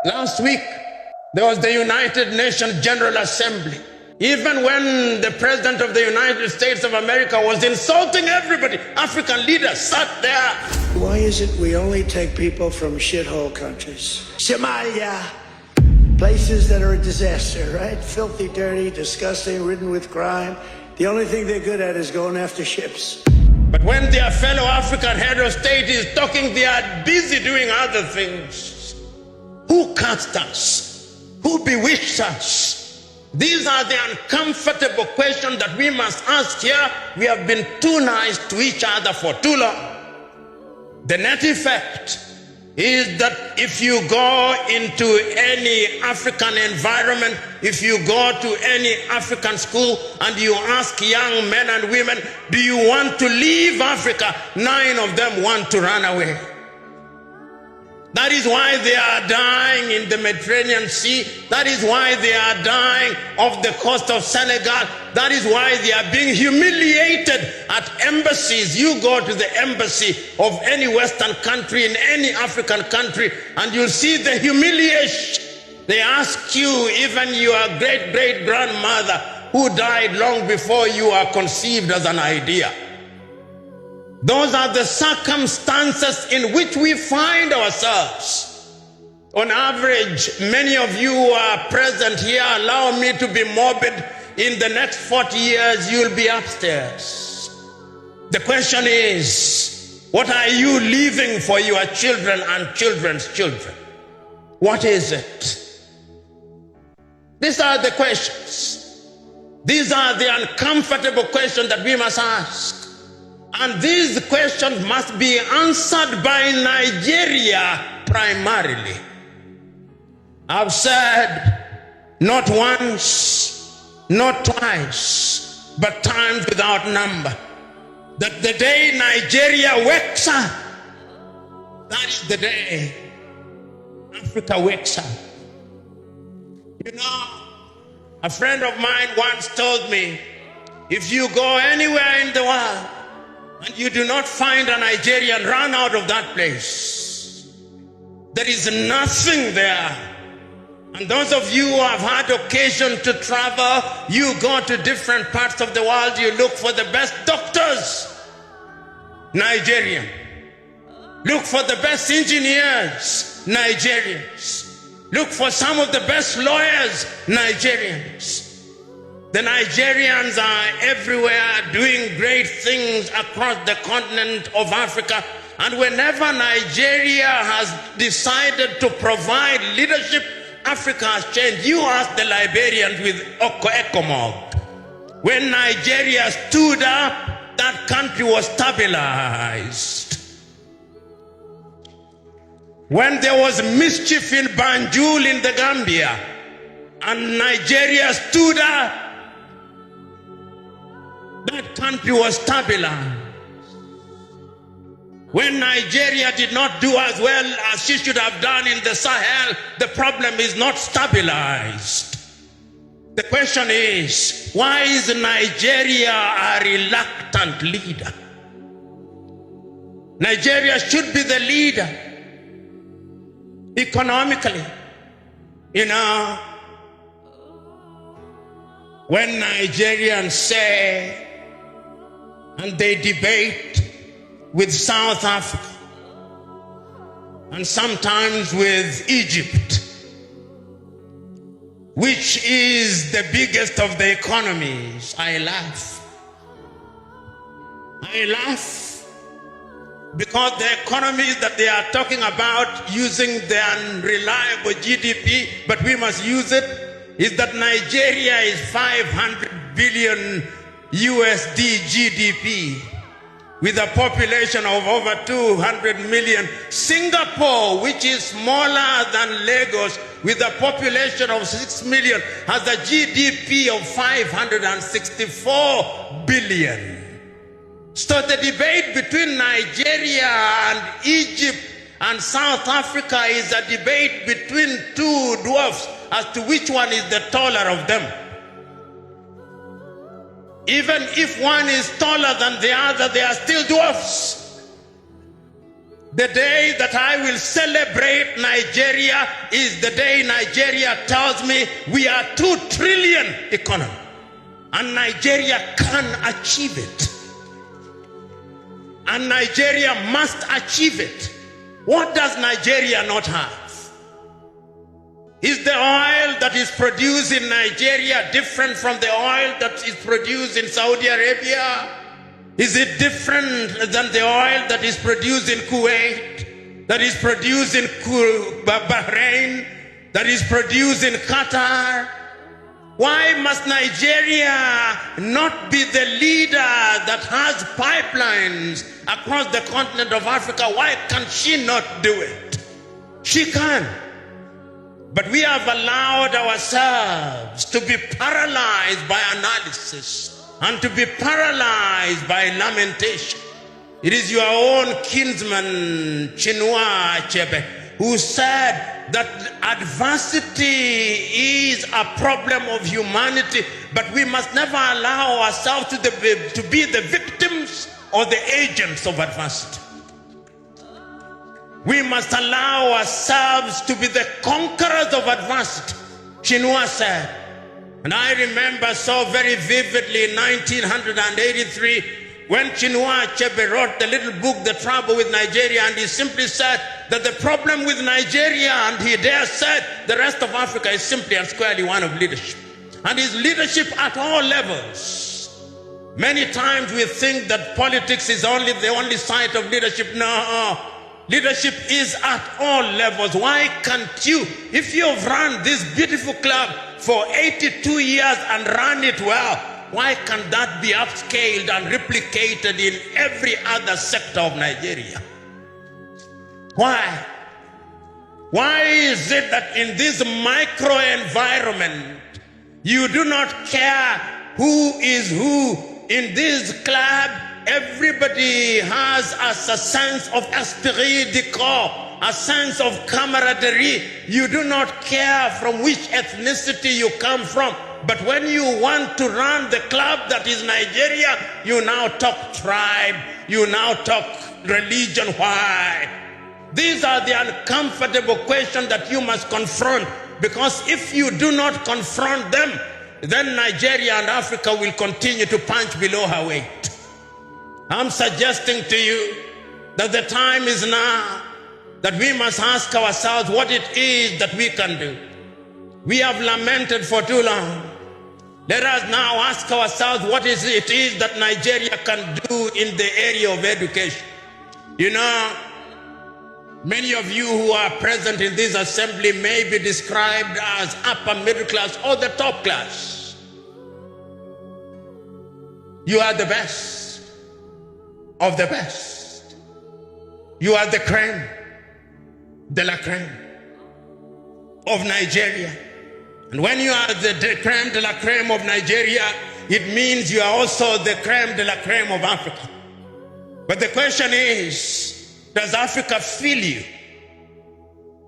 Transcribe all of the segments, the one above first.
Last week, there was the United Nations General Assembly. Even when the President of the United States of America was insulting everybody, African leaders sat there. Why is it we only take people from shithole countries? Somalia, places that are a disaster, right? Filthy, dirty, disgusting, ridden with crime. The only thing they're good at is going after ships. But when their fellow African head of state is talking, they are busy doing other things. Who cast us? Who bewitched us? These are the uncomfortable questions that we must ask here. We have been too nice to each other for too long. The net effect is that if you go into any African environment, if you go to any African school and you ask young men and women, do you want to leave Africa? 9 of them want to run away. That is why they are dying in the Mediterranean Sea. That is why they are dying off the coast of Senegal. That is why they are being humiliated at embassies. You go to the embassy of any Western country, in any African country, and you'll see the humiliation. They ask you, even your great-great-grandmother who died long before you are conceived as an idea. Those are the circumstances in which we find ourselves. On average, many of you who are present here, allow me to be morbid, in the next 40 years you'll be upstairs. The question is, what are you leaving for your children and children's children? What is it? These are the questions. These are the uncomfortable questions that we must ask. And these questions must be answered by Nigeria primarily. I've said not once, not twice, but times without number, that the day Nigeria wakes up, that is the day Africa wakes up. You know, a friend of mine once told me, if you go anywhere in the world, and you do not find a Nigerian, run out of that place. There is nothing there. And those of you who have had occasion to travel, you go to different parts of the world, you look for the best doctors, Nigerian. Look for the best engineers, Nigerians. Look for some of the best lawyers, Nigerians. The Nigerians are everywhere doing great things across the continent of Africa. And whenever Nigeria has decided to provide leadership, Africa has changed. You ask the Liberians with Ecomog. When Nigeria stood up, that country was stabilized. When there was mischief in Banjul in the Gambia, and Nigeria stood up, that country was stabilized. When Nigeria did not do as well as she should have done in the Sahel, the problem is not stabilized. The question is, why is Nigeria a reluctant leader? Nigeria should be the leader economically. You know, when Nigerians say, and they debate with South Africa and sometimes with Egypt, which is the biggest of the economies, I laugh. I laugh because the economies that they are talking about using the unreliable GDP, but we must use it, is that Nigeria is 500 billion USD GDP with a population of over 200 million. Singapore, which is smaller than Lagos with a population of 6 million, has a GDP of 564 billion. So the debate between Nigeria and Egypt and South Africa is a debate between two dwarfs as to which one is the taller of them. Even if one is taller than the other, they are still dwarfs. The day that I will celebrate Nigeria is the day Nigeria tells me we are 2 trillion economy. And Nigeria can achieve it. And Nigeria must achieve it. What does Nigeria not have? Is the oil that is produced in Nigeria different from the oil that is produced in Saudi Arabia? Is it different than the oil that is produced in Kuwait, that is produced in Bahrain, that is produced in Qatar? Why must Nigeria not be the leader that has pipelines across the continent of Africa? Why can she not do it? She can. But we have allowed ourselves to be paralyzed by analysis and to be paralyzed by lamentation. It is your own kinsman, Chinua Achebe, who said that adversity is a problem of humanity, but we must never allow ourselves to be the victims or the agents of adversity. We must allow ourselves to be the conquerors of adversity, Chinua said. And I remember so very vividly in 1983 when Chinua Achebe wrote the little book, The Trouble with Nigeria, and he simply said that the problem with Nigeria, and he dare said the rest of Africa, is simply and squarely one of leadership. And his leadership at all levels. Many times we think that politics is the only side of leadership. No. Leadership is at all levels. Why can't you, if you've run this beautiful club for 82 years and run it well, why can't that be upscaled and replicated in every other sector of Nigeria? Why? Why is it that in this micro environment, you do not care who is who in this club? Everybody has a sense of esprit de corps, a sense of camaraderie. You do not care from which ethnicity you come from. But when you want to run the club that is Nigeria, you now talk tribe, you now talk religion. Why? These are the uncomfortable questions that you must confront, because if you do not confront them, then Nigeria and Africa will continue to punch below her weight. I'm suggesting to you that the time is now that we must ask ourselves what it is that we can do. We have lamented for too long. Let us now ask ourselves what it is that Nigeria can do in the area of education. You know, many of you who are present in this assembly may be described as upper middle class or the top class. You are the best of the best. You are the crème de la crème of Nigeria. And when you are the crème de la crème of Nigeria, it means you are also the crème de la crème of Africa. But the question is, does Africa feel you?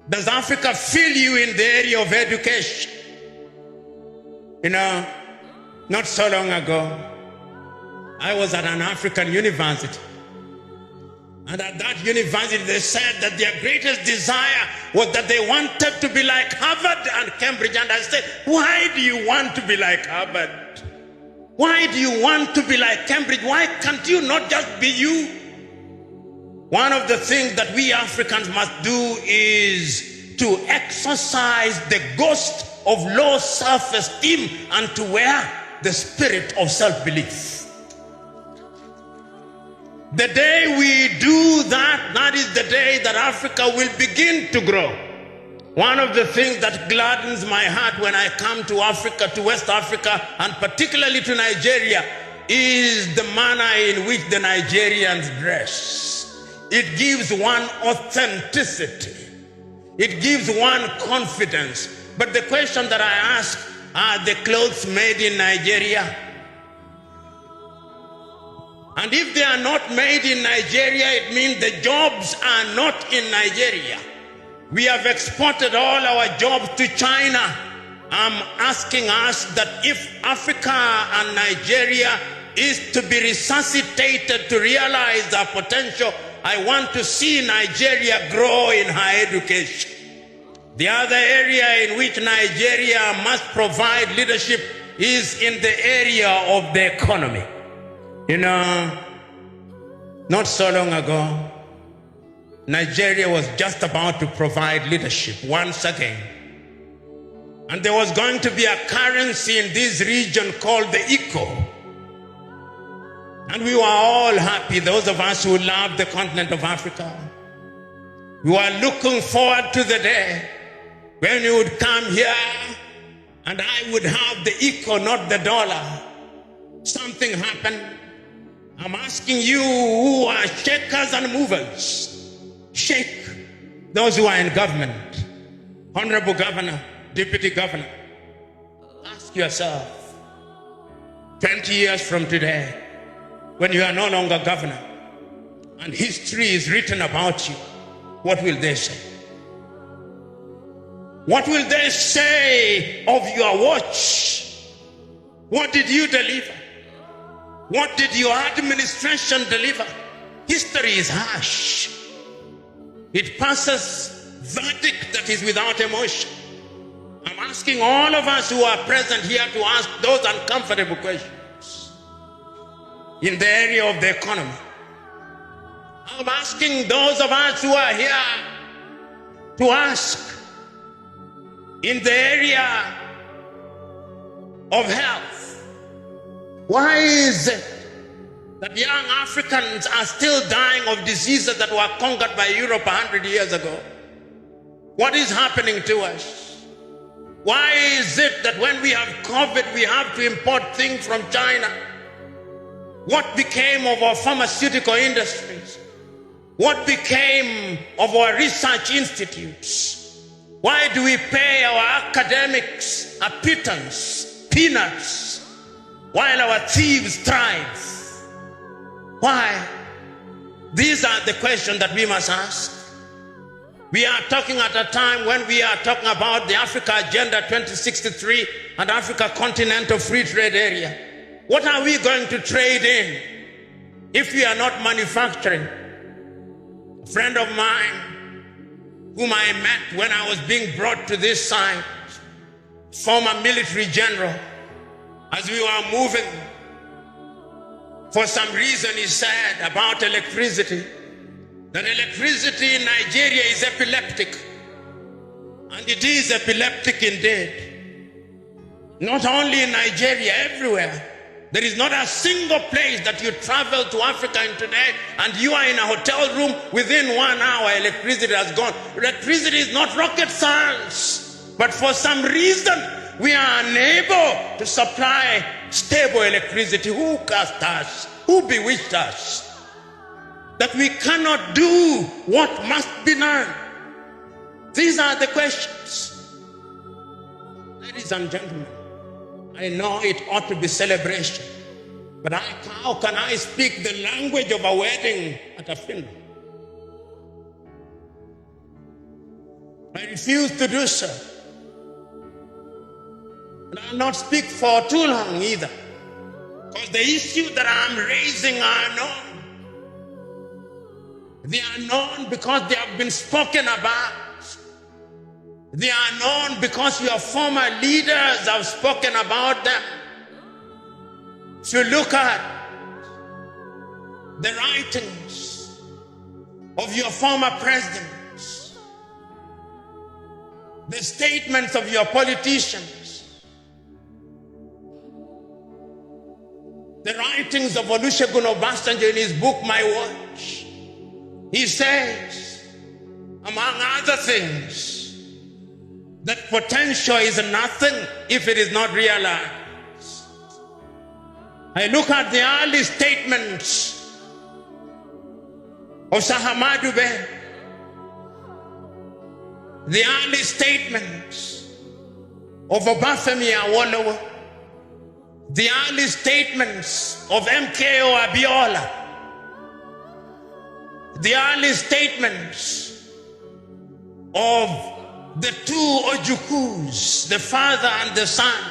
Does Africa feel you in the area of education? You know, not so long ago, I was at an African university. And at that university, they said that their greatest desire was that they wanted to be like Harvard and Cambridge. And I said, why do you want to be like Harvard? Why do you want to be like Cambridge? Why can't you not just be you? One of the things that we Africans must do is to exercise the ghost of low self-esteem and to wear the spirit of self-belief. The day we do that, that is the day that Africa will begin to grow. One of the things that gladdens my heart when I come to Africa, to West Africa, and particularly to Nigeria, is the manner in which the Nigerians dress. It gives one authenticity. It gives one confidence. But the question that I ask, are the clothes made in Nigeria? And if they are not made in Nigeria, it means the jobs are not in Nigeria. We have exported all our jobs to China. I'm asking us that if Africa and Nigeria is to be resuscitated to realize our potential, I want to see Nigeria grow in her education. The other area in which Nigeria must provide leadership is in the area of the economy. You know, not so long ago, Nigeria was just about to provide leadership once again. And there was going to be a currency in this region called the Eco. And we were all happy, those of us who love the continent of Africa. We were looking forward to the day when you would come here and I would have the Eco, not the dollar. Something happened. I'm asking you who are shakers and movers. Shake those who are in government. Honorable Governor, Deputy Governor, ask yourself, 20 years from today, when you are no longer governor and history is written about you, what will they say? What will they say of your watch? What did you deliver? What did your administration deliver? History is harsh. It passes verdict that is without emotion. I'm asking all of us who are present here to ask those uncomfortable questions. In the area of the economy, I'm asking those of us who are here to ask in the area of health. Why is it that young Africans are still dying of diseases that were conquered by Europe 100 years ago? What is happening to us? Why is it that when we have COVID, we have to import things from China? What became of our pharmaceutical industries? What became of our research institutes? Why do we pay our academics a pittance, peanuts, while our thieves thrive? Why? These are the questions that we must ask. We are talking at a time when we are talking about the Africa Agenda 2063 and Africa Continental Free Trade Area. What are we going to trade in if we are not manufacturing? A friend of mine, whom I met when I was being brought to this site, former military general, as we were moving, for some reason he said about electricity, that electricity in Nigeria is epileptic. And it is epileptic indeed. Not only in Nigeria, everywhere. There is not a single place that you travel to Africa in today and you are in a hotel room, within 1 hour electricity has gone. Electricity is not rocket science. But for some reason, we are unable to supply stable electricity. Who cast us? Who bewitched us? That we cannot do what must be done. These are the questions. Ladies and gentlemen, I know it ought to be celebration, but how can I speak the language of a wedding at a funeral? I refuse to do so. And I'll not speak for too long either, because the issues that I'm raising are known. They are known because they have been spoken about. They are known because your former leaders have spoken about them. If you look at the writings of your former presidents, the statements of your politicians, the writings of Olusegun Obasanjo in his book, My Watch, he says, among other things, that potential is nothing if it is not realized. I look at the early statements of Sahamadu Bey, the early statements of Obafemi Awolowo, the early statements of MKO Abiola, the early statements of the two Ojukus, the father and the son.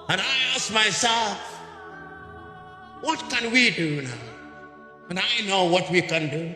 And I ask myself, What can we do now? And I know what we can do.